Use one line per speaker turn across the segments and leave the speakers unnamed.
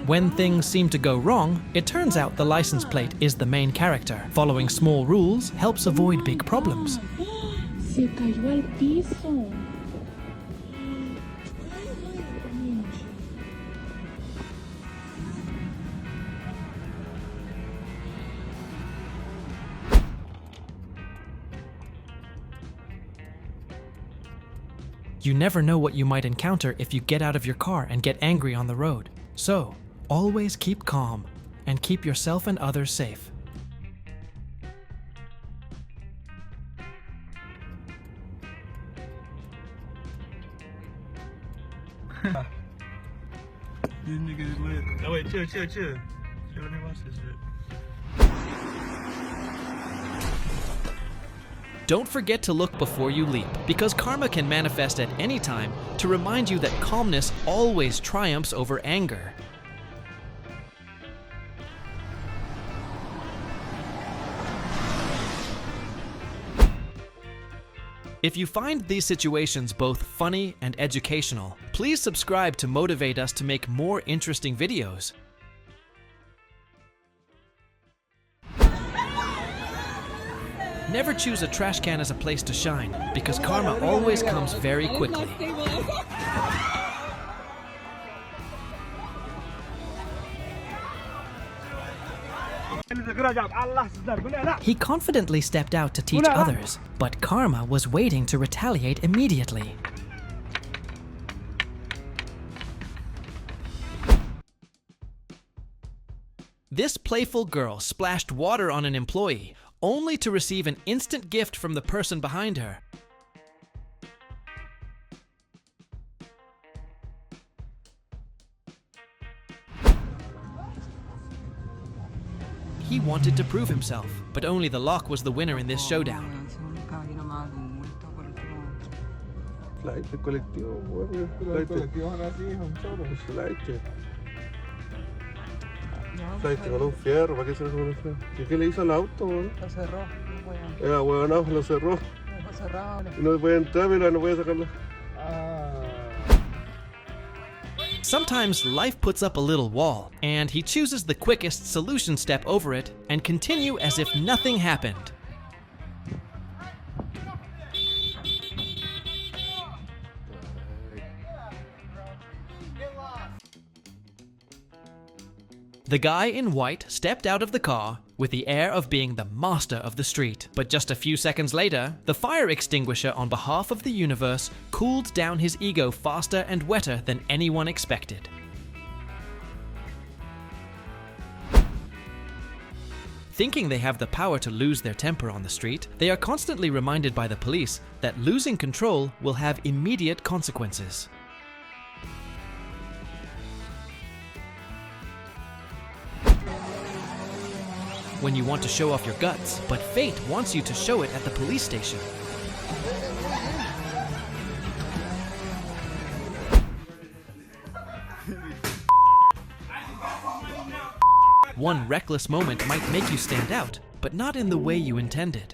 When things seem to go wrong, it turns out the license plate is the main character. Following small rules helps avoid big problems.
Se cayó al piso.
You never know what you might encounter if you get out of your car and get angry on the road. So, always keep calm and keep yourself and others safe.
These niggas lit. Oh wait, chill. Chill, let me watch this shit.
Don't forget to look before you leap, because karma can manifest at any time to remind you that calmness always triumphs over anger. If you find these situations both funny and educational, please subscribe to motivate us to make more interesting videos. Never choose a trash can as a place to shine, because karma always comes very quickly. He confidently stepped out to teach others, but karma was waiting to retaliate immediately. This playful girl splashed water on an employee, only to receive an instant gift from the person behind her. He wanted to prove himself, but only the lock was the winner in this showdown.
Flight colectivo, weón. Flight colectivo son así, son choros. Flight con un fierro, ¿para qué se lo con un fierro? ¿Y qué le hizo al auto, weón?
Lo cerró,
Era huevonado, lo cerró. Y no puede entrar, mira, no puede sacarlo.
Sometimes life puts up a little wall, and he chooses the quickest solution step over it and continue as if nothing happened. The guy in white stepped out of the car with the air of being the master of the street. But just a few seconds later, the fire extinguisher on behalf of the universe cooled down his ego faster and wetter than anyone expected. Thinking they have the power to lose their temper on the street, they are constantly reminded by the police that losing control will have immediate consequences. When you want to show off your guts, but fate wants you to show it at the police station. One reckless moment might make you stand out, but not in the way you intended.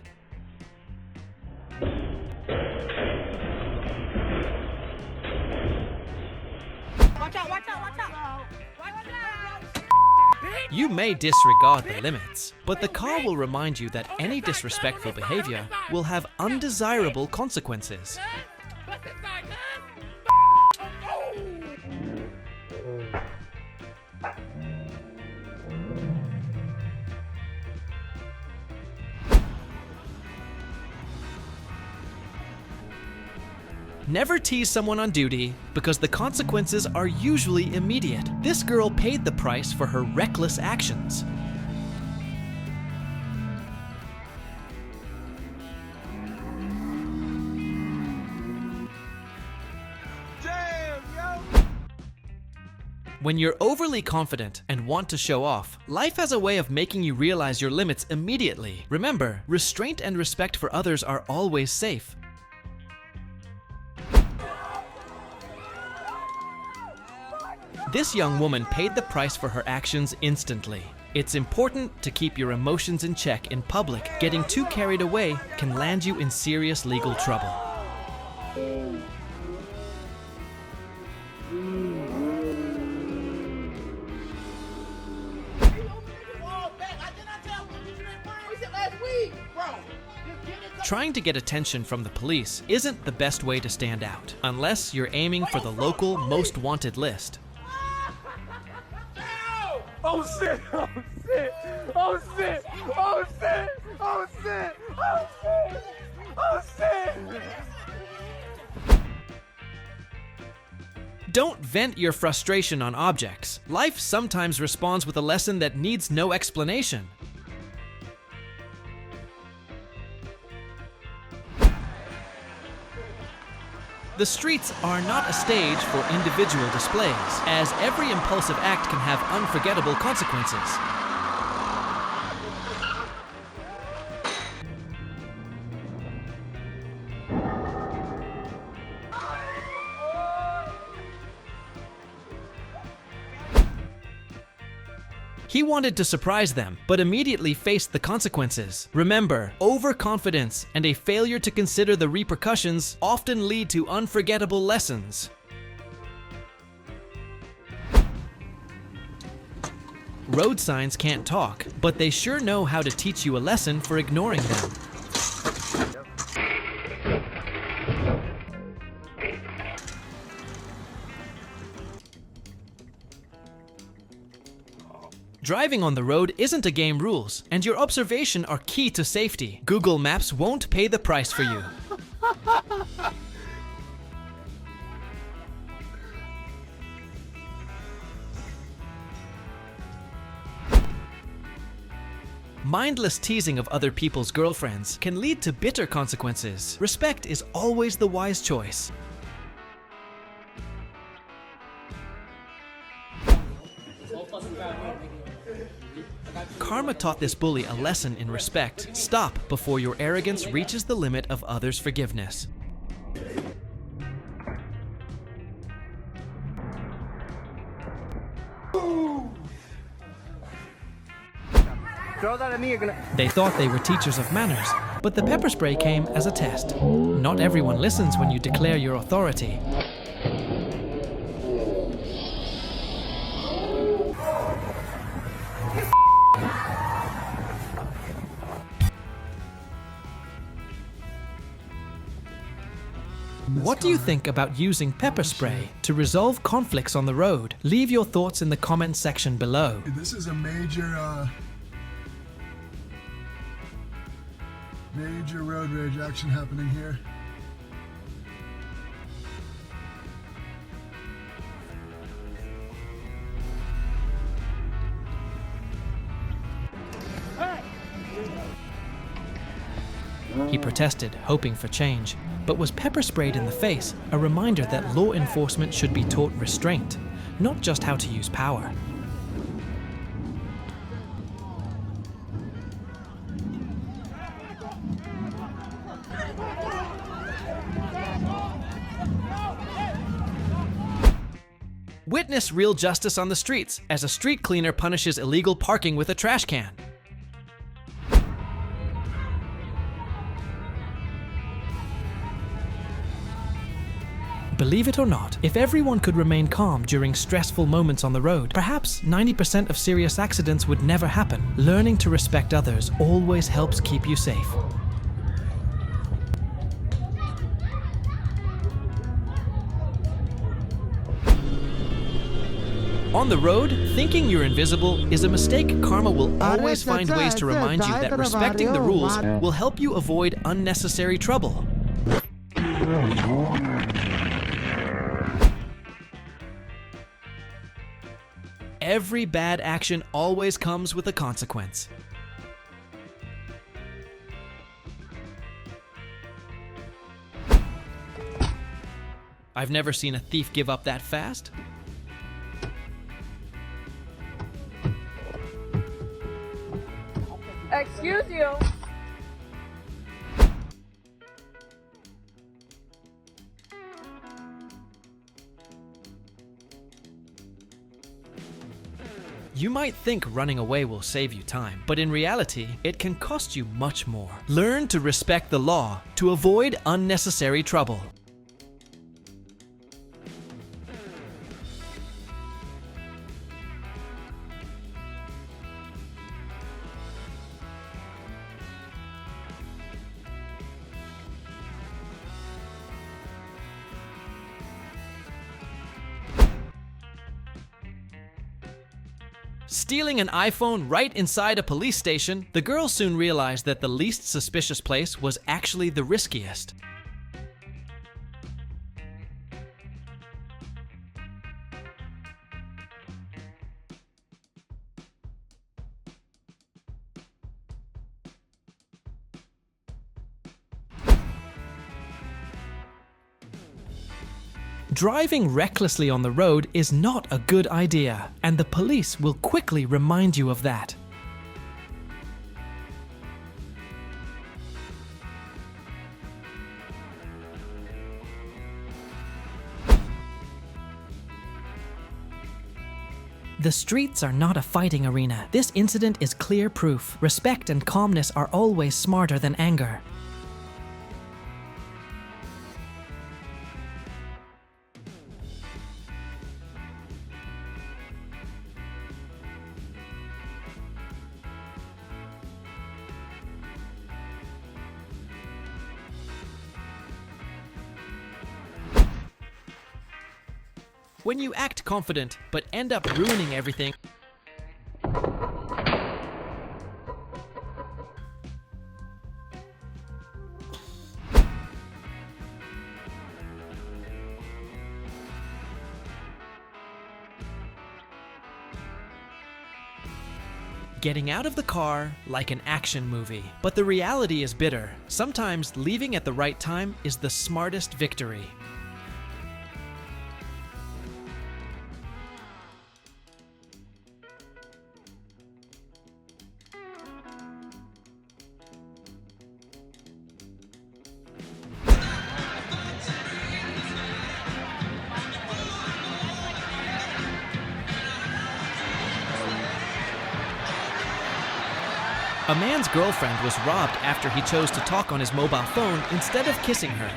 You may disregard the limits, but the car will remind you that any disrespectful behavior will have undesirable consequences. Never tease someone on duty, because the consequences are usually immediate. This girl paid the price for her reckless actions. When you're overly confident and want to show off, life has a way of making you realize your limits immediately. Remember, restraint and respect for others are always safe. This young woman paid the price for her actions instantly. It's important to keep your emotions in check in public. Getting too carried away can land you in serious legal trouble. Trying to get attention from the police isn't the best way to stand out, unless you're aiming for the local most wanted list.
Oh shit! Oh shit! Oh shit! Oh shit! Oh shit! Oh shit! Oh shit!
Don't vent your frustration on objects. Life sometimes responds with a lesson that needs no explanation. The streets are not a stage for individual displays, as every impulsive act can have unforgettable consequences. He wanted to surprise them, but immediately faced the consequences. Remember, overconfidence and a failure to consider the repercussions often lead to unforgettable lessons. Road signs can't talk, but they sure know how to teach you a lesson for ignoring them. Driving on the road isn't a game rules, and your observation are key to safety. Google Maps won't pay the price for you. Mindless teasing of other people's girlfriends can lead to bitter consequences. Respect is always the wise choice. Karma taught this bully a lesson in respect. Stop before your arrogance reaches the limit of others' forgiveness. They thought they were teachers of manners, but the pepper spray came as a test. Not everyone listens when you declare your authority. What do you think about using pepper spray to resolve conflicts on the road? Leave your thoughts in the comment section below.
This is a major road rage action happening here.
He protested, hoping for change, but was pepper sprayed in the face, a reminder that law enforcement should be taught restraint, not just how to use power. Witness real justice on the streets as a street cleaner punishes illegal parking with a trash can. Believe it or not, if everyone could remain calm during stressful moments on the road, perhaps 90% of serious accidents would never happen. Learning to respect others always helps keep you safe. On the road, thinking you're invisible is a mistake. Karma will always find ways to remind you that respecting the rules will help you avoid unnecessary trouble. Every bad action always comes with a consequence. I've never seen a thief give up that fast.
Excuse you.
You might think running away will save you time, but in reality, it can cost you much more. Learn to respect the law to avoid unnecessary trouble. Stealing an iPhone right inside a police station, the girl soon realized that the least suspicious place was actually the riskiest. Driving recklessly on the road is not a good idea, and the police will quickly remind you of that. The streets are not a fighting arena. This incident is clear proof. Respect and calmness are always smarter than anger. When you act confident but end up ruining everything, getting out of the car like an action movie. But the reality is bitter. Sometimes leaving at the right time is the smartest victory. A man's girlfriend was robbed after he chose to talk on his mobile phone instead of kissing her.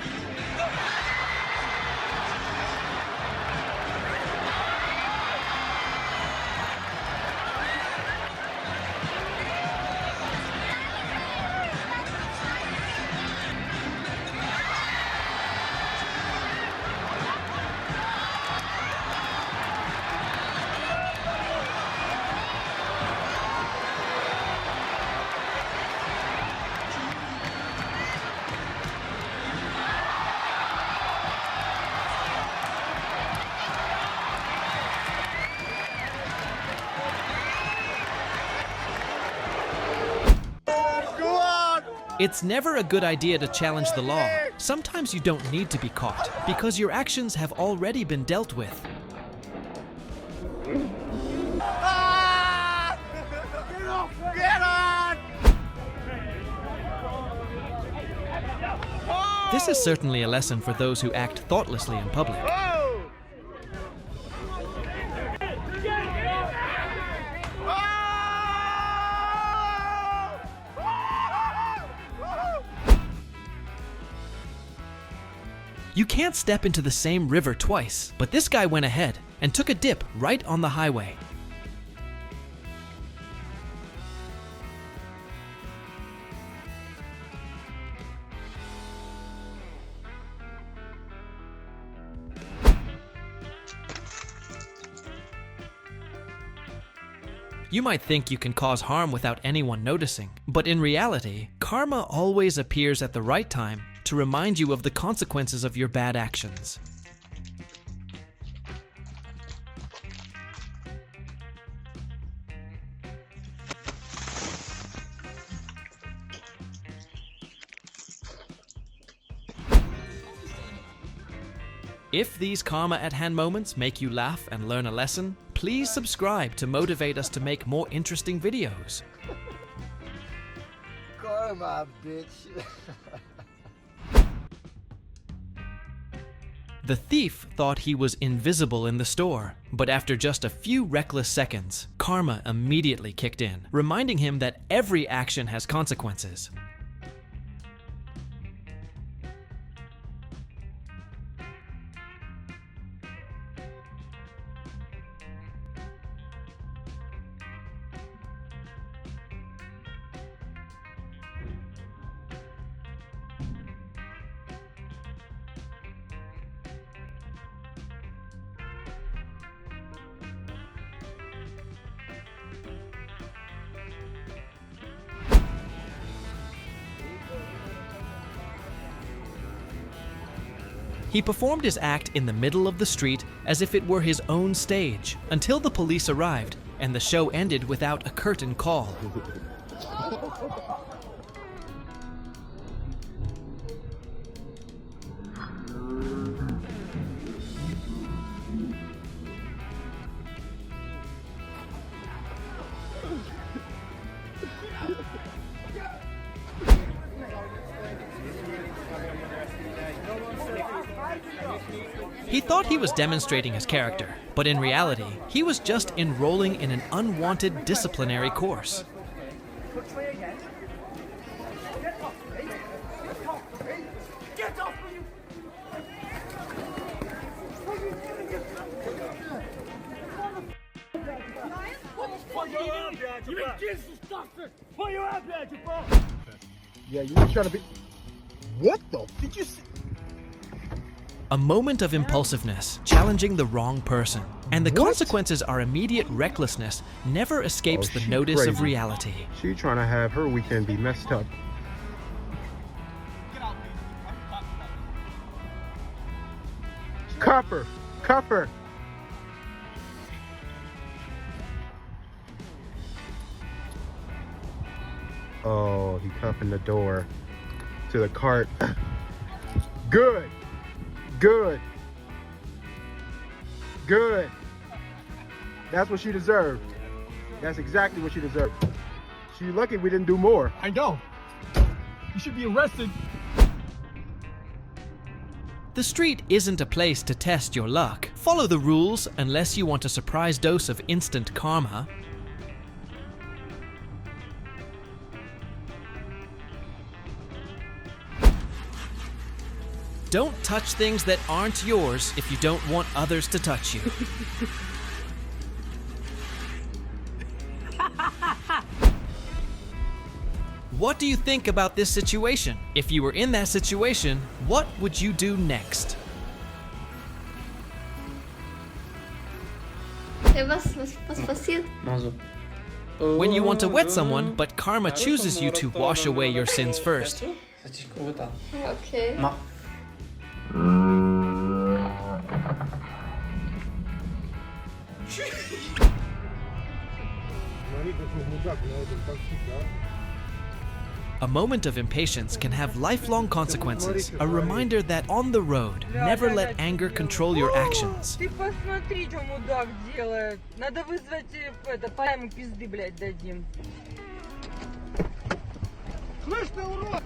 It's never a good idea to challenge the law. Sometimes you don't need to be caught, because your actions have already been dealt with.
Ah! Get on!
This is certainly a lesson for those who act thoughtlessly in public. You can't step into the same river twice, but this guy went ahead and took a dip right on the highway. You might think you can cause harm without anyone noticing, but in reality, karma always appears at the right time to remind you of the consequences of your bad actions. If these karma at hand moments make you laugh and learn a lesson, please subscribe to motivate us to make more interesting videos.
Karma, bitch.
The thief thought he was invisible in the store, but after just a few reckless seconds, karma immediately kicked in, reminding him that every action has consequences. He performed his act in the middle of the street as if it were his own stage, until the police arrived and the show ended without a curtain call. He thought he was demonstrating his character, but in reality, he was just enrolling in an unwanted disciplinary course.
Yeah, you were trying to be. What the? Did you see?
A moment of impulsiveness, challenging the wrong person, and the consequences are immediate recklessness never escapes the notice of reality.
She trying to have her weekend be messed up. Cuff her! Cuff her! Oh, he cuffing the door to the cart. Good! Good! Good! That's what she deserved. That's exactly what she deserved. She lucky we didn't do more.
I know. You should be arrested.
The street isn't a place to test your luck. Follow the rules unless you want a surprise dose of instant karma. Don't touch things that aren't yours if you don't want others to touch you. What do you think about this situation? If you were in that situation, what would you do next?
Was passiert?
When you want to wet someone, but karma chooses you to wash away your sins first.
Okay.
A moment of impatience can have lifelong consequences. A reminder that on the road, never let anger control your actions.
Ты посмотри, что мудак делает. Надо вызвать это, по ему пизды, блядь, дадим.
Слышь ты, урод!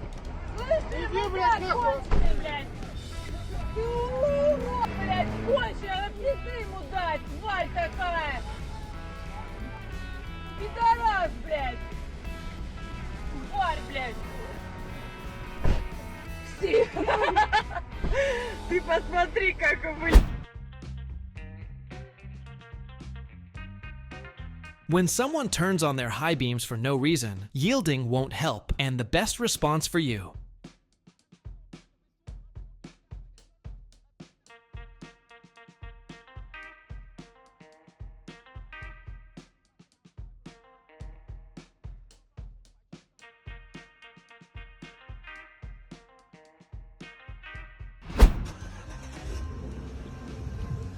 Слышь ты, мудак, конченый, блядь! Ты урод, блядь, конченый, пизды ему дать, тварь такая! Пидорас, блядь! Тварь, блядь! Ты посмотри, как вы...
When someone turns on their high beams for no reason, yielding won't help, and the best response for you.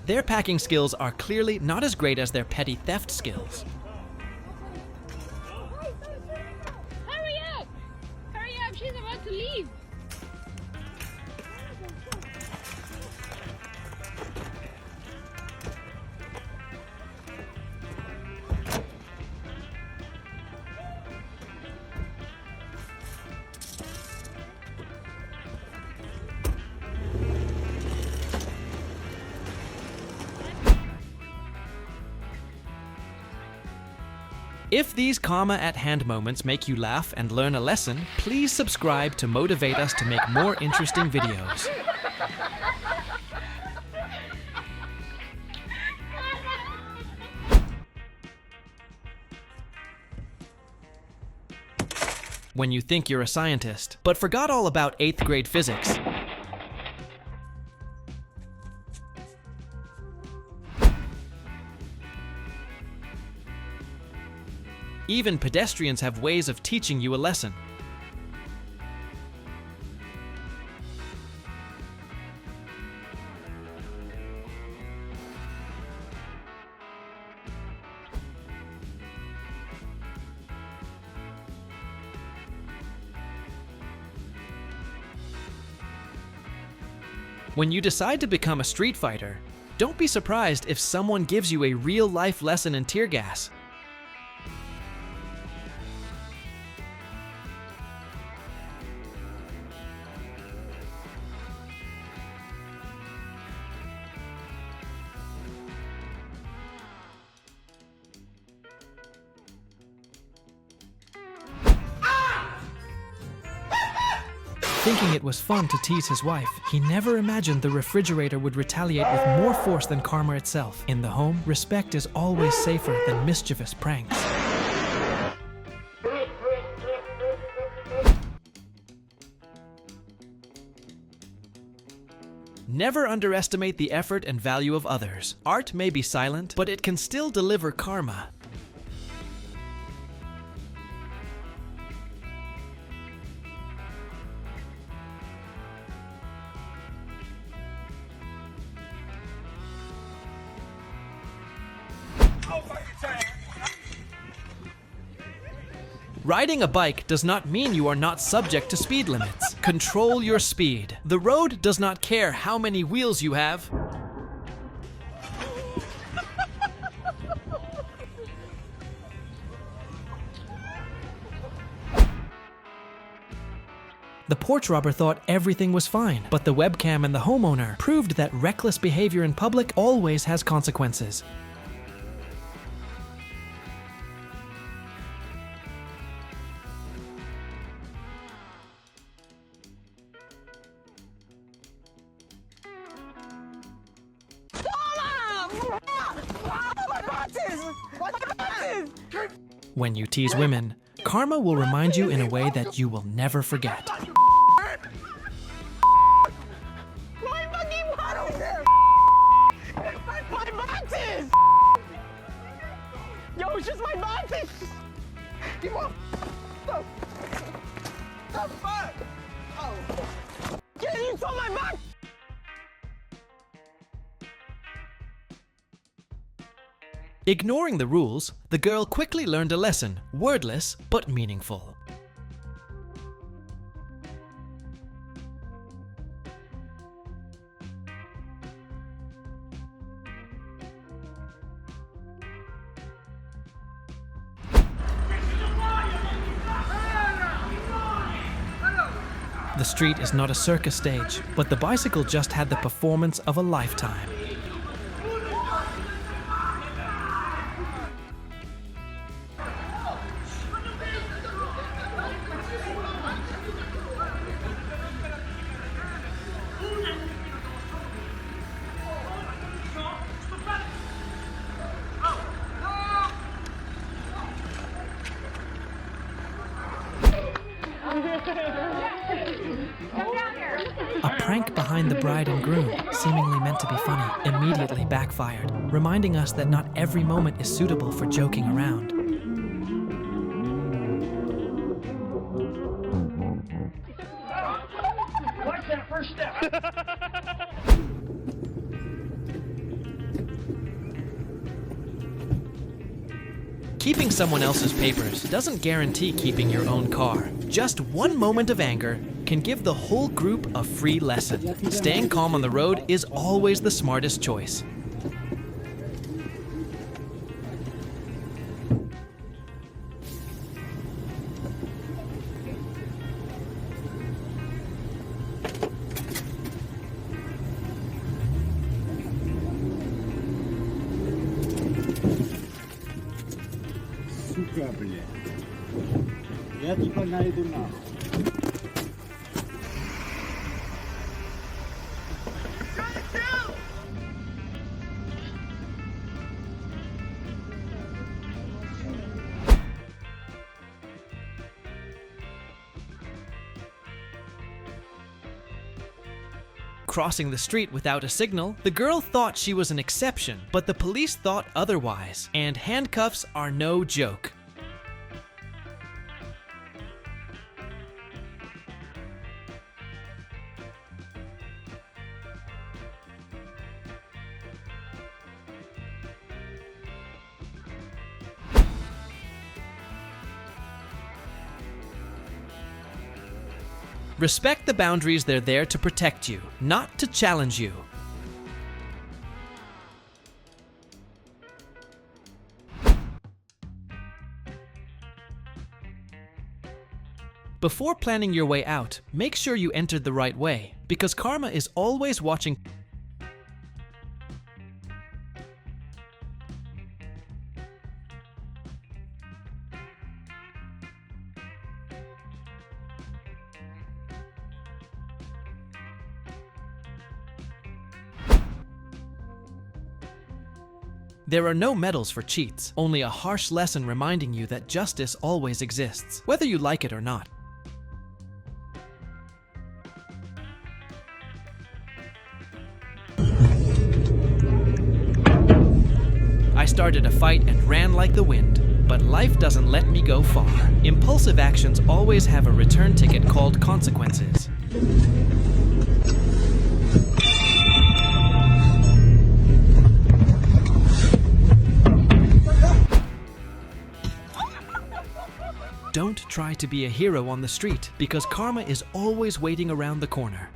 Their packing skills are clearly not as great as their petty theft skills.
Hurry up! Hurry up, she's about to leave.
If these karma at hand moments make you laugh and learn a lesson, please subscribe to motivate us to make more interesting videos. When you think you're a scientist, but forgot all about 8th grade physics. Even pedestrians have ways of teaching you a lesson. When you decide to become a street fighter, don't be surprised if someone gives you a real-life lesson in tear gas. Thinking it was fun to tease his wife, he never imagined the refrigerator would retaliate with more force than karma itself. In the home, respect is always safer than mischievous pranks. Never underestimate the effort and value of others. Art may be silent, but it can still deliver karma. Riding a bike does not mean you are not subject to speed limits. Control your speed. The road does not care how many wheels you have. The porch robber thought everything was fine, but the webcam and the homeowner proved that reckless behavior in public always has consequences. When you tease women, karma will remind you in a way that you will never forget.
My boxes! Yo, it's just my boxes! You want the fuck? Oh. Yeah, you stole my box!
Ignoring the rules, the girl quickly learned a lesson, wordless but meaningful. The street is not a circus stage, but the bicycle just had the performance of a lifetime. A prank behind the bride and groom, seemingly meant to be funny, immediately backfired, reminding us that not every moment is suitable for joking around.
Watch that first step.
Keeping someone else's papers doesn't guarantee keeping your own car. Just one moment of anger can give the whole group a free lesson. Staying calm on the road is always the smartest choice.
Сука, блядь. Я типа найду нахуй.
Crossing the street without a signal, the girl thought she was an exception, but the police thought otherwise, and handcuffs are no joke. Respect the boundaries they're there to protect you, not to challenge you. Before planning your way out, make sure you entered the right way, because karma is always watching. There are no medals for cheats, only a harsh lesson reminding you that justice always exists, whether you like it or not. I started a fight and ran like the wind, but life doesn't let me go far. Impulsive actions always have a return ticket called consequences. Don't try to be a hero on the street, because karma is always waiting around the corner.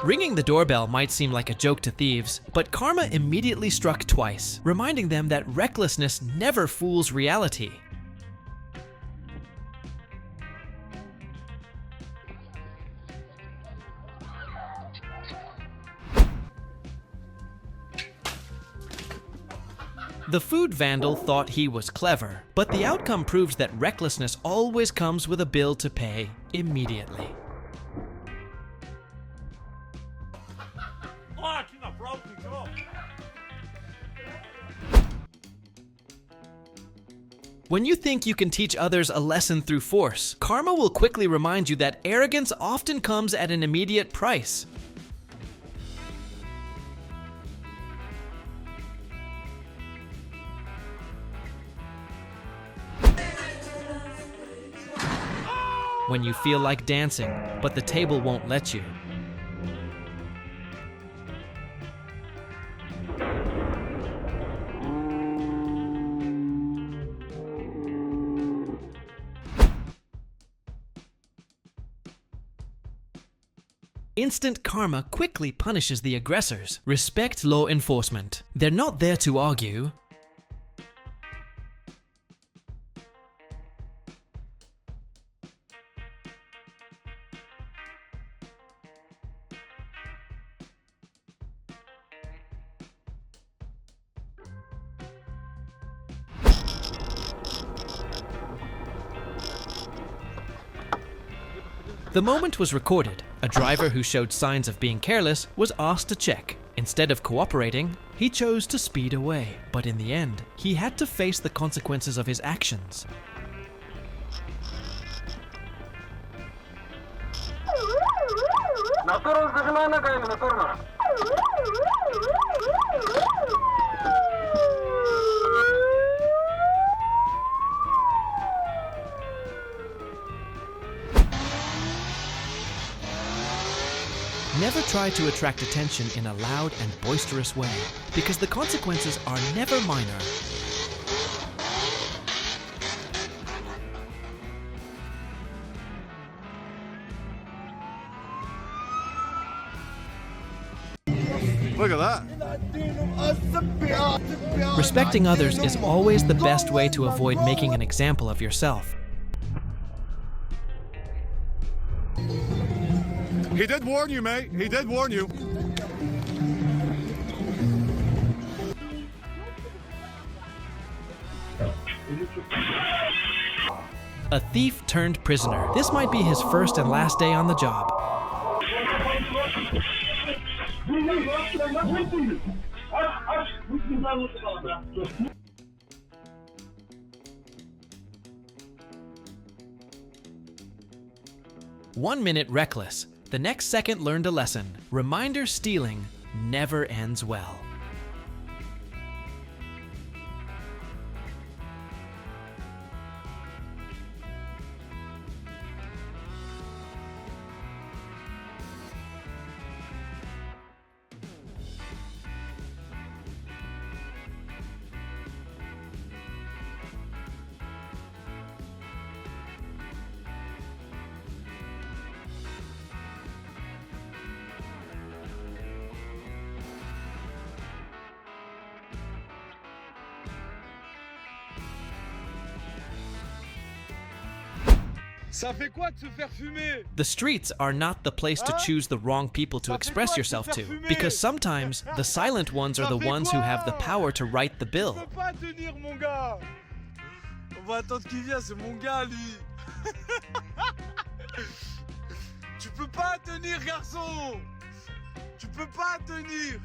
Ringing the doorbell might seem like a joke to thieves, but karma immediately struck twice, reminding them that recklessness never fools reality. The food vandal thought he was clever, but the outcome proves that recklessness always comes with a bill to pay immediately. When you think you can teach others a lesson through force, karma will quickly remind you that arrogance often comes at an immediate price. When you feel like dancing, but the table won't let you. Instant karma quickly punishes the aggressors. Respect law enforcement. They're not there to argue. The moment was recorded. A driver who showed signs of being careless was asked to check. Instead of cooperating, he chose to speed away. But in the end, he had to face the consequences of his actions. Never try to attract attention in a loud and boisterous way, because the consequences are never minor.
Look at that.
Respecting others is always the best way to avoid making an example of yourself.
He did warn you, mate. He did warn you.
A thief turned prisoner. This might be his first and last day on the job. One minute reckless. The next second learned a lesson. Reminder stealing never ends well.
Ça fait quoi de se faire fumer?
The streets are not the place to choose the wrong people to express yourself to, because sometimes the silent ones are the ones who have the power to write the
Je
bill.
peux pas tenir, mon gars. On va attendre qu'il vienne, c'est mon gars, lui. Tu peux pas tenir, garçon. Tu peux pas tenir.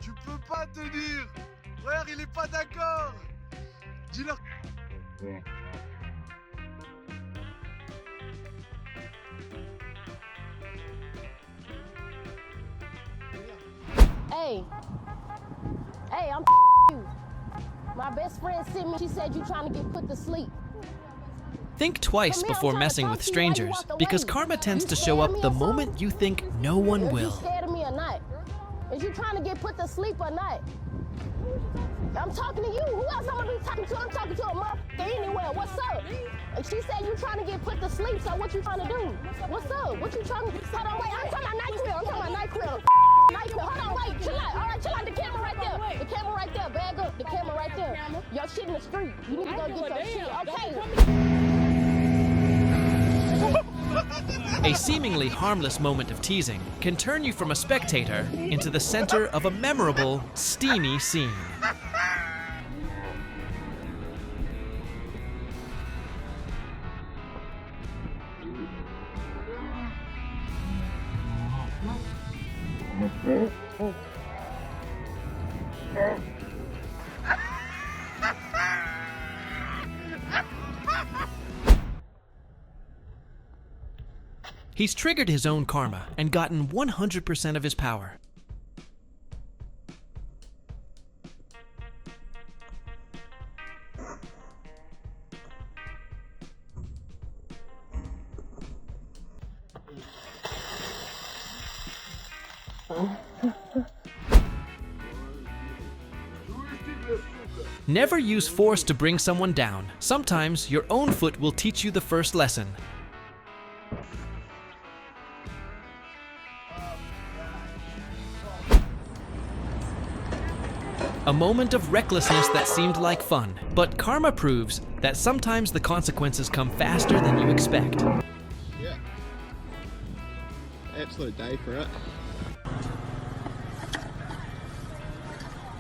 Tu peux pas tenir. Frère, il est pas d'accord. Dis-leur.
Hey, I'm you. My best friend sent me. She said you trying to get put to sleep.
Think twice before messing with strangers, because karma tends to show up the moment you think no one
Is you
will.
scared of me or not? Is you trying to get put to sleep or not? I'm talking to you. Who else I'm gonna be talking to? I'm talking to a motherfucker anywhere. What's up? She said you trying to get put to sleep, so what you trying to do? What's up? What you trying to do? Hold on, wait. I'm talking about night crib. I'm talking about night crib. Night crib. Hold on, wait. Chill out. All right, chill out. The camera right there. The camera right there. Bag up. The camera right there. Your shit in the street. You need to go get your shit. Okay.
A seemingly harmless moment of teasing can turn you from a spectator into the center of a memorable, steamy scene. He's triggered his own karma and gotten 100% of his power. Never use force to bring someone down. Sometimes your own foot will teach you the first lesson. A moment of recklessness that seemed like fun, but karma proves that sometimes the consequences come faster than you expect.
Yeah. Absolute day for it.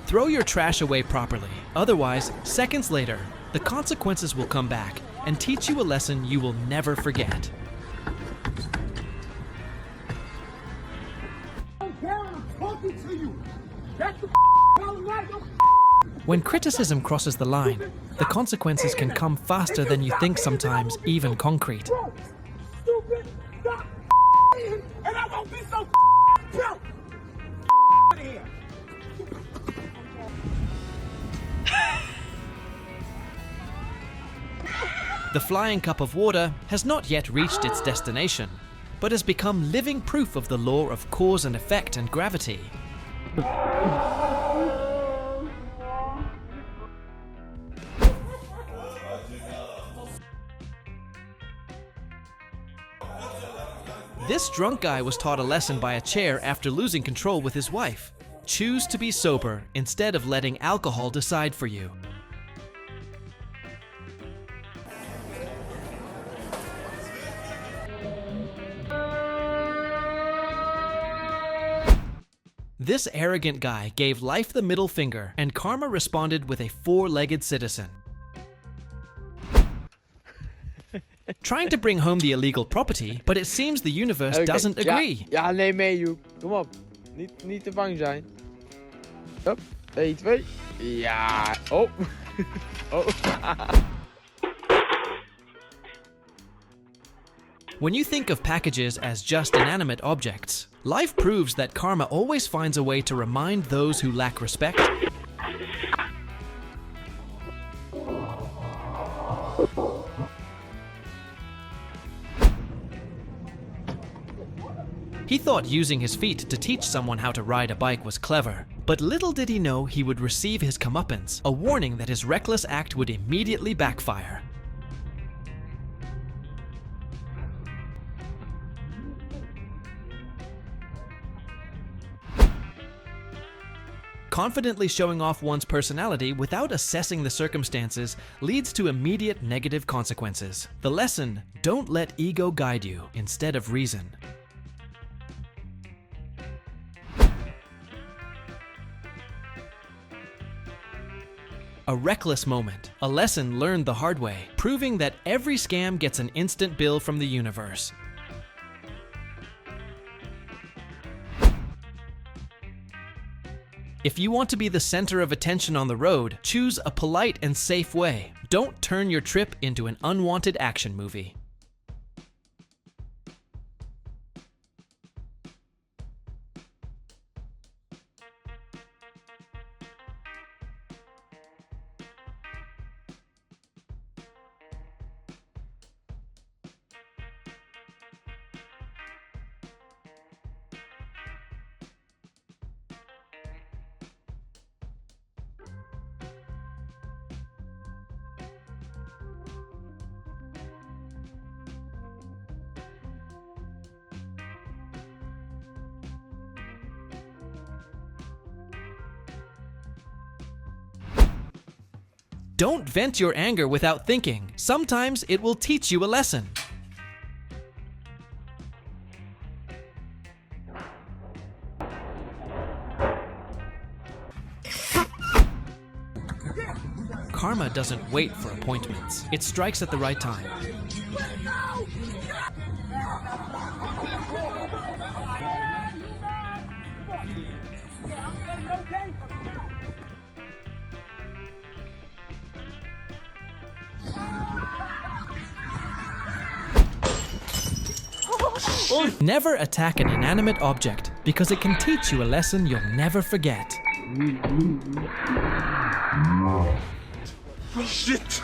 Throw your trash away properly. Otherwise, seconds later, the consequences will come back and teach you a lesson you will never forget. When criticism crosses the line, the consequences can come faster than you think sometimes, even concrete.
Stupid, stop and I won't be so proud. Here.
The flying cup of water has not yet reached its destination, but has become living proof of the law of cause and effect and gravity. This drunk guy was taught a lesson by a chair after losing control with his wife. Choose to be sober instead of letting alcohol decide for you. This arrogant guy gave life the middle finger, and karma responded with a four-legged citizen. Trying to bring home the illegal property, but it seems the universe doesn't agree.
Ja, neem mee, Joep. Kom op. Niet te bang zijn. Hup. 1, 2. Ja. Oh. Oh.
When you think of packages as just inanimate objects, life proves that karma always finds a way to remind those who lack respect He thought using his feet to teach someone how to ride a bike was clever, but little did he know he would receive his comeuppance, a warning that his reckless act would immediately backfire. Confidently showing off one's personality without assessing the circumstances leads to immediate negative consequences. The lesson: don't let ego guide you instead of reason. A reckless moment, a lesson learned the hard way, proving that every scam gets an instant bill from the universe. If you want to be the center of attention on the road, choose a polite and safe way. Don't turn your trip into an unwanted action movie. Don't vent your anger without thinking. Sometimes it will teach you a lesson. Karma doesn't wait for appointments. It strikes at the right time. Never attack an inanimate object, because it can teach you a lesson you'll never forget.
Shit.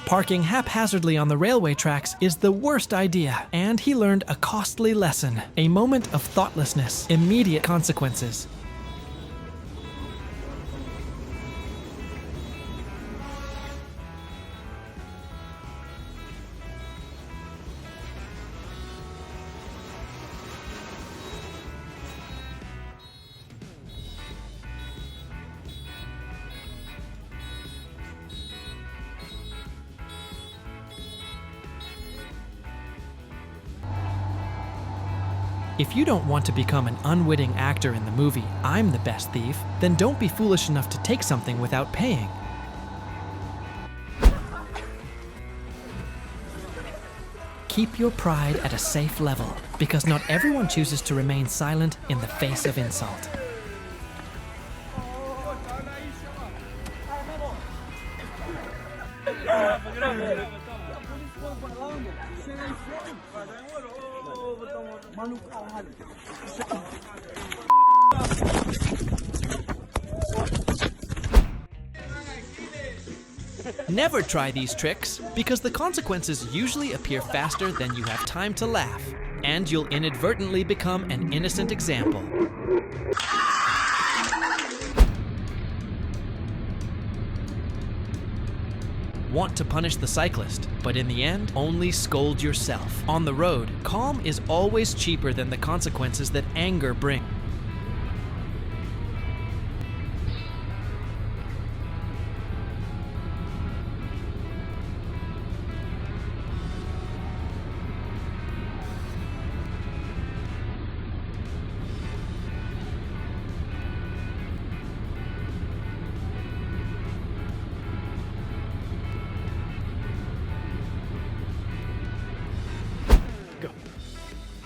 Parking haphazardly on the railway tracks is the worst idea, and he learned a costly lesson. A moment of thoughtlessness, immediate consequences. If you don't want to become an unwitting actor in the movie I'm the Best Thief, then don't be foolish enough to take something without paying. Keep your pride at a safe level, because not everyone chooses to remain silent in the face of insult. Never try these tricks, because the consequences usually appear faster than you have time to laugh, and you'll inadvertently become an innocent example. Want to punish the cyclist, but in the end, only scold yourself. On the road, calm is always cheaper than the consequences that anger brings.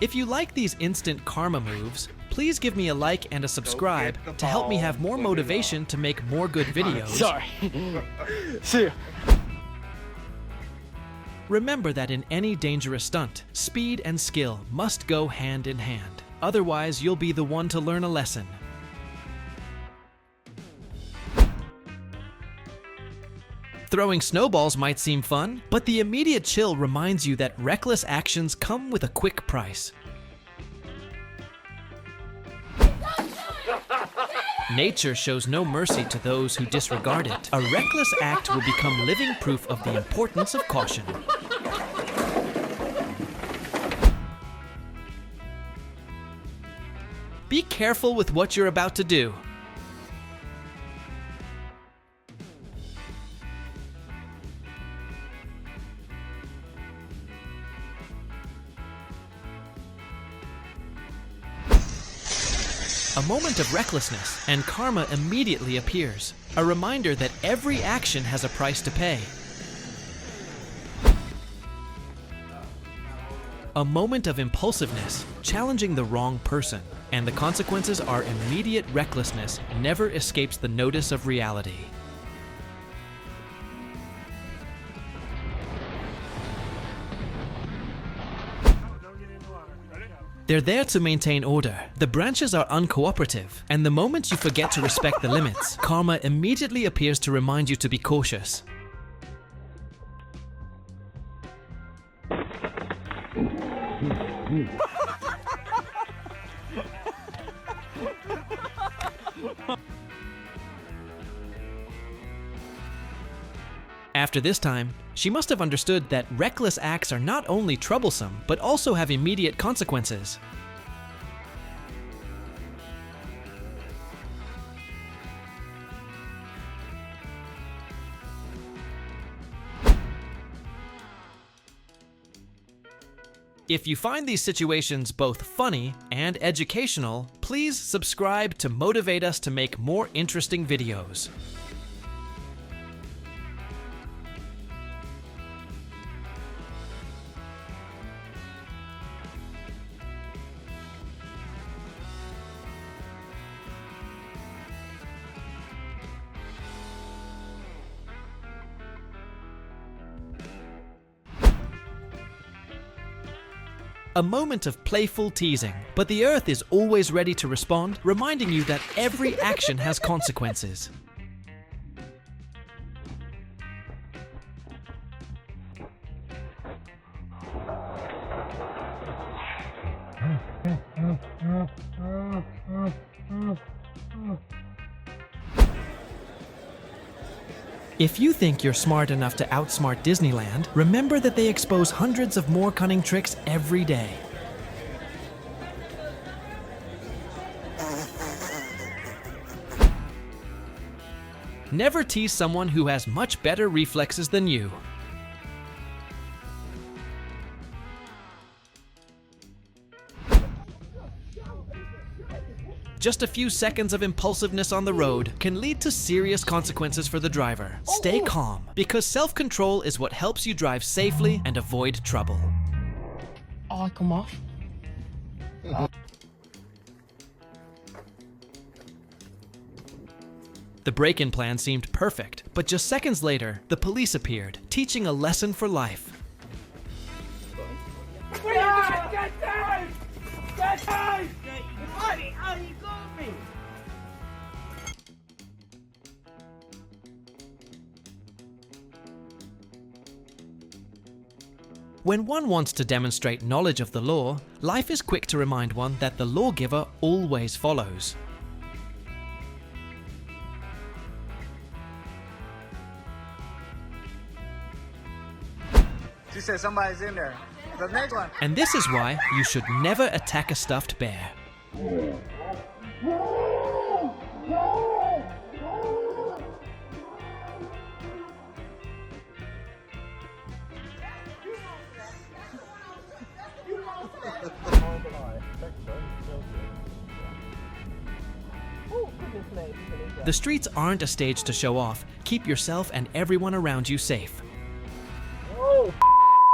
If you like these instant karma moves, please give me a like and a subscribe to help me have more motivation to make more good videos.
Sorry. See you.
Remember that in any dangerous stunt, speed and skill must go hand in hand. Otherwise, you'll be the one to learn a lesson. Throwing snowballs might seem fun, but the immediate chill reminds you that reckless actions come with a quick price. Nature shows no mercy to those who disregard it. A reckless act will become living proof of the importance of caution. careful with what you're about to do. A moment of recklessness, and karma immediately appears. A reminder that every action has a price to pay. A moment of impulsiveness, challenging the wrong person, and the consequences are immediate recklessness never escapes the notice of reality. They're there to maintain order. The branches are uncooperative, and the moment you forget to respect the limits, karma immediately appears to remind you to be cautious. After this time, she must have understood that reckless acts are not only troublesome, but also have immediate consequences. If you find these situations both funny and educational, please subscribe to motivate us to make more interesting videos. A moment of playful teasing, but the Earth is always ready to respond, reminding you that every action has consequences. If you think you're smart enough to outsmart Disneyland, remember that they expose hundreds of more cunning tricks every day. Never tease someone who has much better reflexes than you. Just a few seconds of impulsiveness on the road can lead to serious consequences for the driver. Stay calm, because self-control is what helps you drive safely and avoid trouble.
Oh, come off.
The break-in plan seemed perfect, but just seconds later, the police appeared, teaching a lesson for life.
Get down! Get down! Buddy, how you got me?
When one wants to demonstrate knowledge of the law, life is quick to remind one that the lawgiver always follows.
She said somebody's in there. The next one.
And this is why you should never attack a stuffed bear. The streets aren't a stage to show off. Keep yourself and everyone around you safe.
Oh,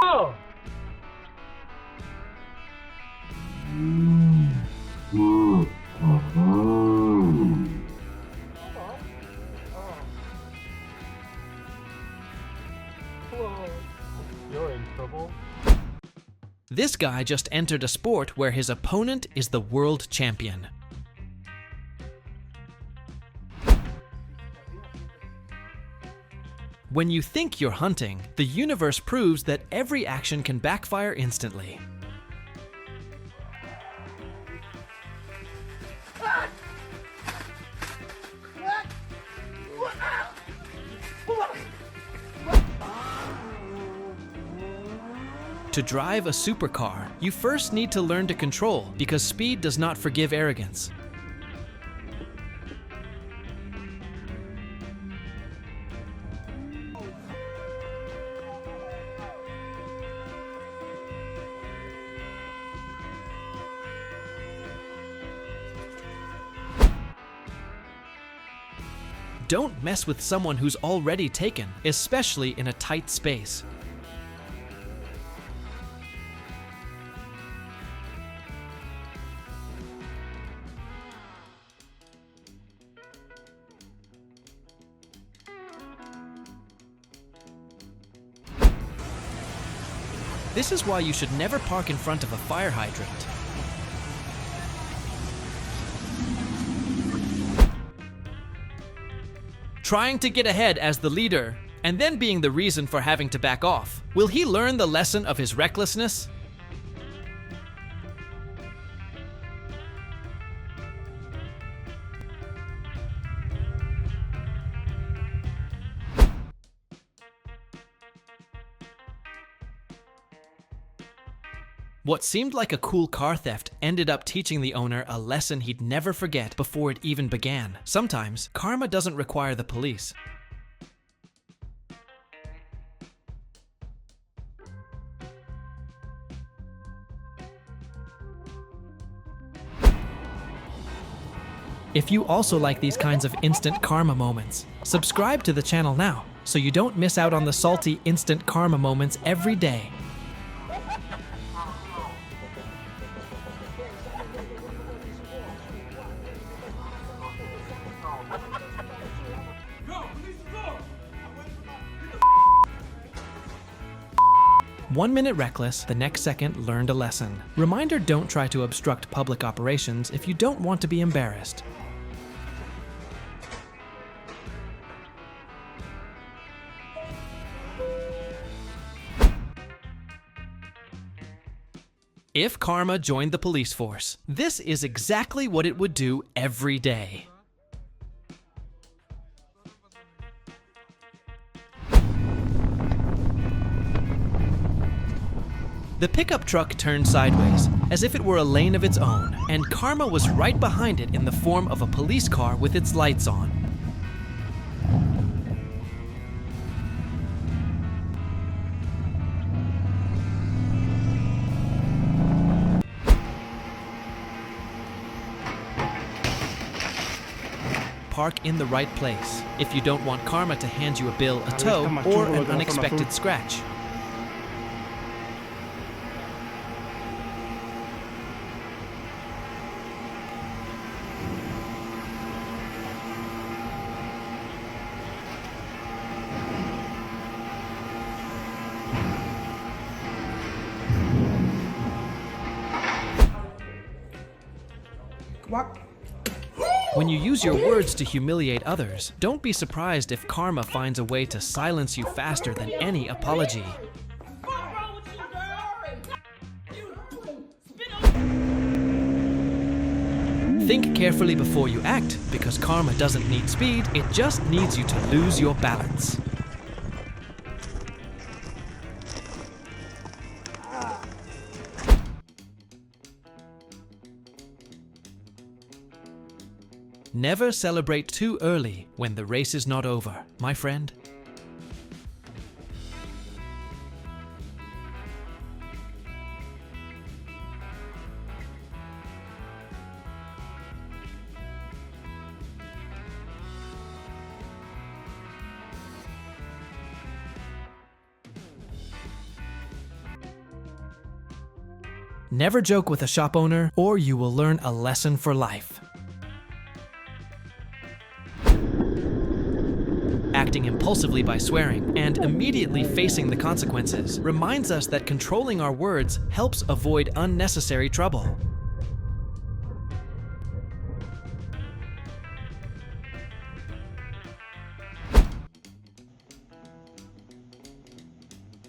oh.
You're in trouble.
This guy just entered a sport where his opponent is the world champion. When you think you're hunting, the universe proves that every action can backfire instantly. To drive a supercar, you first need to learn to control, because speed does not forgive arrogance. don't mess with someone who's already taken, especially in a tight space. This is why you should never park in front of a fire hydrant. Trying to get ahead as the leader, and then being the reason for having to back off. Will he learn the lesson of his recklessness? What seemed like a cool car theft ended up teaching the owner a lesson he'd never forget before it even began. Sometimes, karma doesn't require the police. If you also like these kinds of instant karma moments, subscribe to the channel now so you don't miss out on the salty instant karma moments every day. One minute reckless, the next second learned a lesson. Reminder: don't try to obstruct public operations if you don't want to be embarrassed. If karma joined the police force, this is exactly what it would do every day. The pickup truck turned sideways, as if it were a lane of its own, and karma was right behind it in the form of a police car with its lights on. Park in the right place if you don't want karma to hand you a bill, a tow, or an unexpected scratch. When you use your words to humiliate others, don't be surprised if karma finds a way to silence you faster than any apology. Think carefully before you act, because karma doesn't need speed, it just needs you to lose your balance. Never celebrate too early when the race is not over, my friend. Never joke with a shop owner, or you will learn a lesson for life. Acting impulsively by swearing and immediately facing the consequences reminds us that controlling our words helps avoid unnecessary trouble.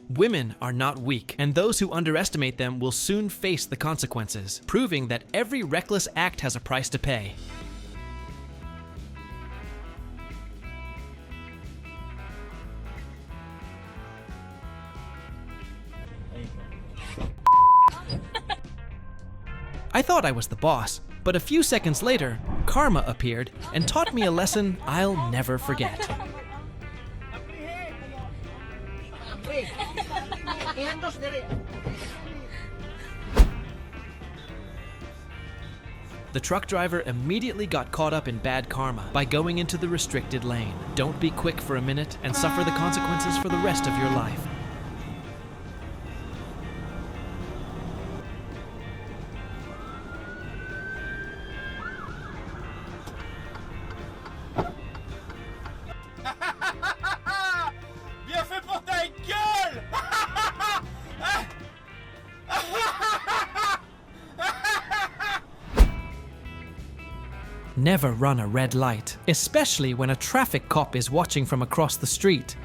Women are not weak, and those who underestimate them will soon face the consequences, proving that every reckless act has a price to pay. I thought I was the boss, but a few seconds later, karma appeared and taught me a lesson I'll never forget. The truck driver immediately got caught up in bad karma by going into the restricted lane. Don't be quick for a minute and suffer the consequences for the rest of your life.
Bien fait pour ta gueule!
Never run a red light, especially when a traffic cop is watching from across the street.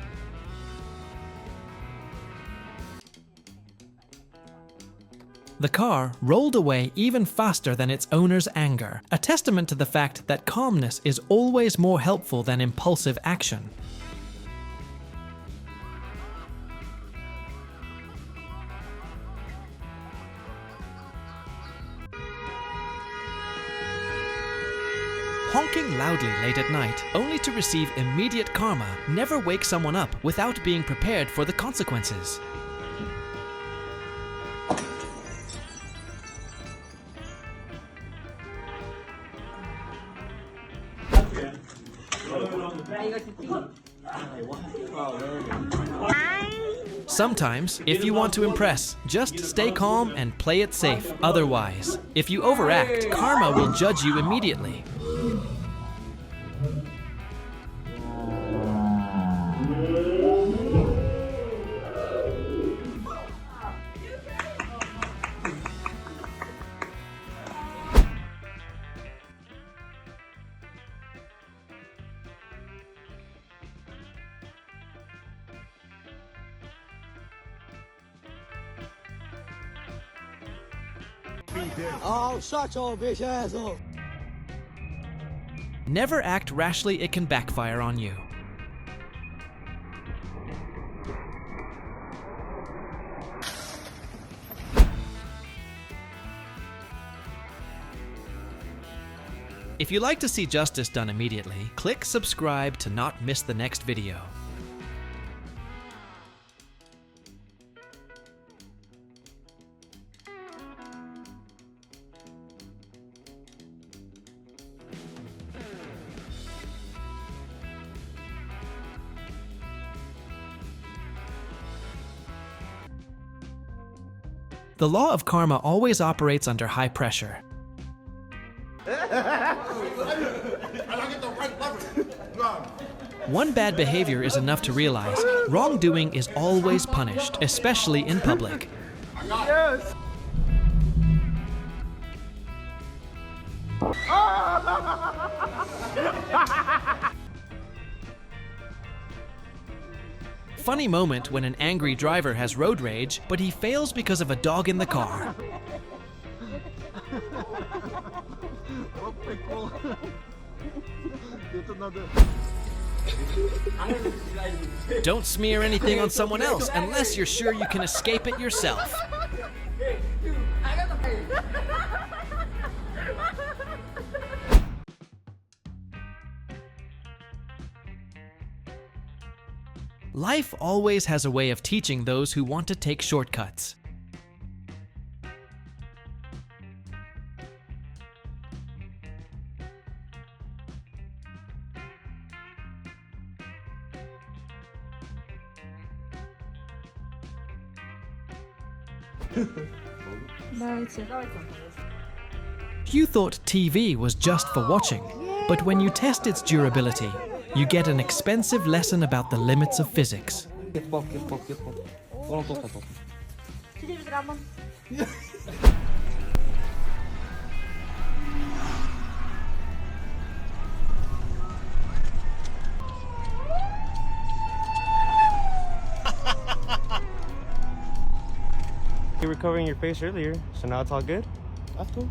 The car rolled away even faster than its owner's anger, a testament to the fact that calmness is always more helpful than impulsive action. Honking loudly late at night, only to receive immediate karma, never wakes someone up without being prepared for the consequences. Sometimes, if you want to impress, just stay calm and play it safe. Otherwise, if you overact, karma will judge you immediately.
Oh, shut your bitch ass up.
Never act rashly, it can backfire on you. If you like to see justice done immediately, click subscribe to not miss the next video. The law of karma always operates under high pressure. One bad behavior is enough to realize wrongdoing is always punished, especially in public.
Yes.
Funny moment when an angry driver has road rage, but he fails because of a dog in the car. Don't smear anything on someone else unless you're sure you can escape it yourself. Life always has a way of teaching those who want to take shortcuts. You thought TV was just for watching, but when you test its durability, you get an expensive lesson about the limits of physics.
You were covering your face earlier, so now it's all good? That's cool.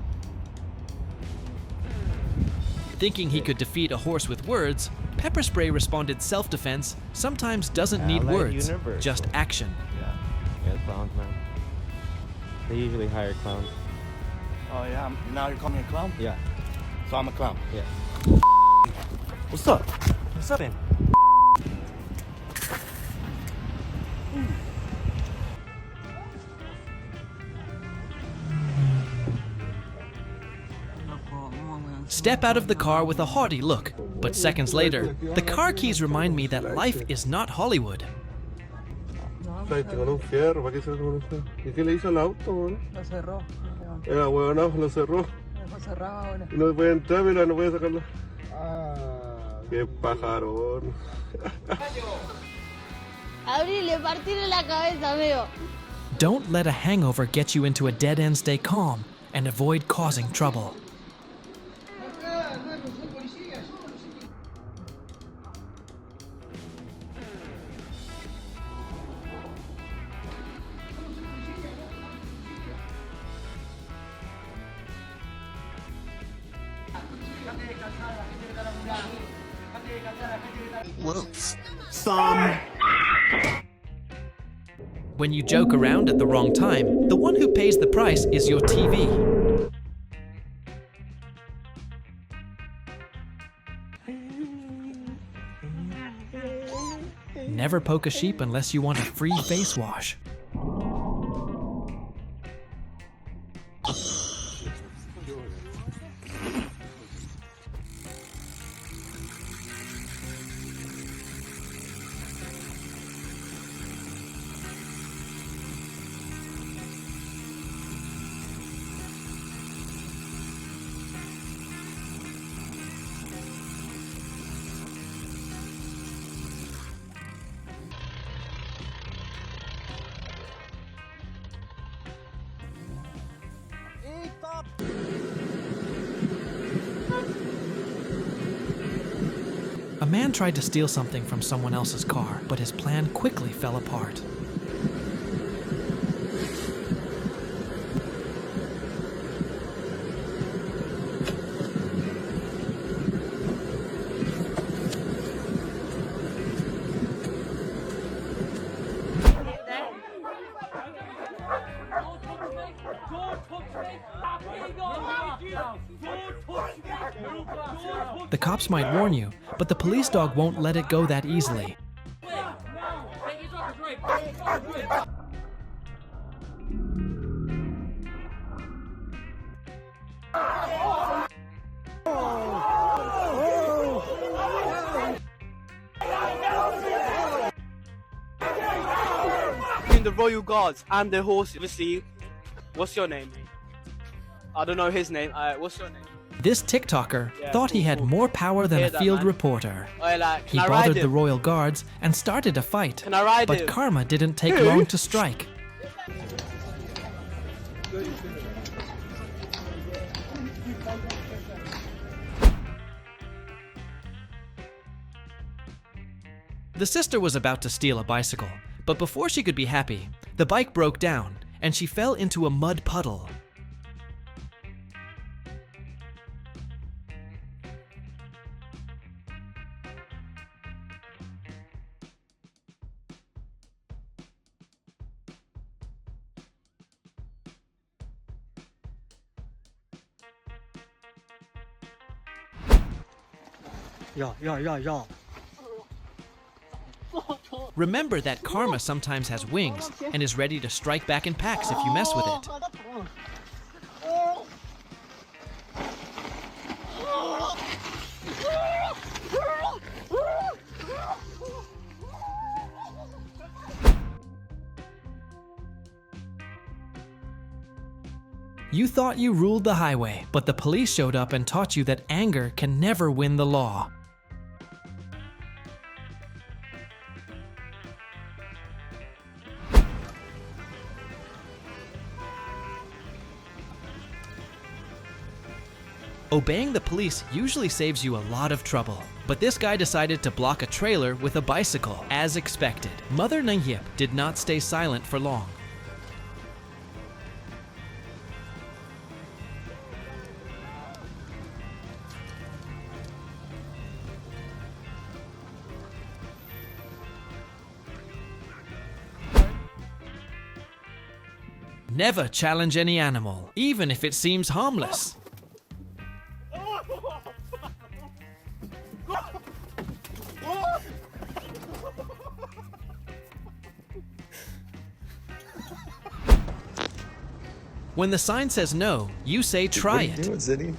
Thinking he could defeat a horse with words, Pepper Spray responded self-defense sometimes doesn't need words, just action.
Yeah, clowns, man. They usually hire clowns.
Oh yeah, now you're calling me a clown?
Yeah.
So I'm a clown?
Yeah.
What's up? What's up, man?
step out of the car with a haughty look. But seconds later, the car keys remind me that life is not Hollywood.
Con un fierro, ¿para qué se con un fierro? ¿Y qué le hizo al auto, güey?
Lo cerró.
Era huevonazo, lo cerró.
Lo dejó cerrado ahora.
Y no puede entrar, mira, no puede sacarlo. Qué pajarón.
Abrile, partirle la cabeza, amigo.
Don't let a hangover get you into a dead end. Stay calm and avoid causing trouble. When you joke around at the wrong time, the one who pays the price is your TV. Never poke a sheep unless you want a free face wash. A man tried to steal something from someone else's car, but his plan quickly fell apart. The cops might warn you, but the police dog won't let it go that easily.
In the Royal Guards and the horses. Obviously, what's your name, mate? I don't know his name. What's your name?
This TikToker thought he had more power than a field reporter. He bothered the royal guards and started a fight, but karma didn't take long to strike. The sister was about to steal a bicycle, but before she could be happy, the bike broke down and she fell into a mud puddle.
Yeah.
Remember that karma sometimes has wings and is ready to strike back in packs if you mess with it. You thought you ruled the highway, but the police showed up and taught you that anger can never win the law. Obeying the police usually saves you a lot of trouble, but this guy decided to block a trailer with a bicycle, as expected. Mother Nangyip did not stay silent for long. Never challenge any animal, even if it seems harmless. When the sign says no, you say try it.
What are you doing, Ziddy?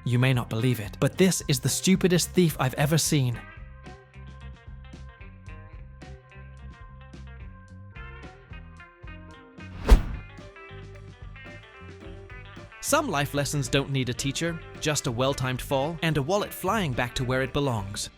You may not believe it, but this is the stupidest thief I've ever seen. Some life lessons don't need a teacher, just a well-timed fall and a wallet flying back to where it belongs.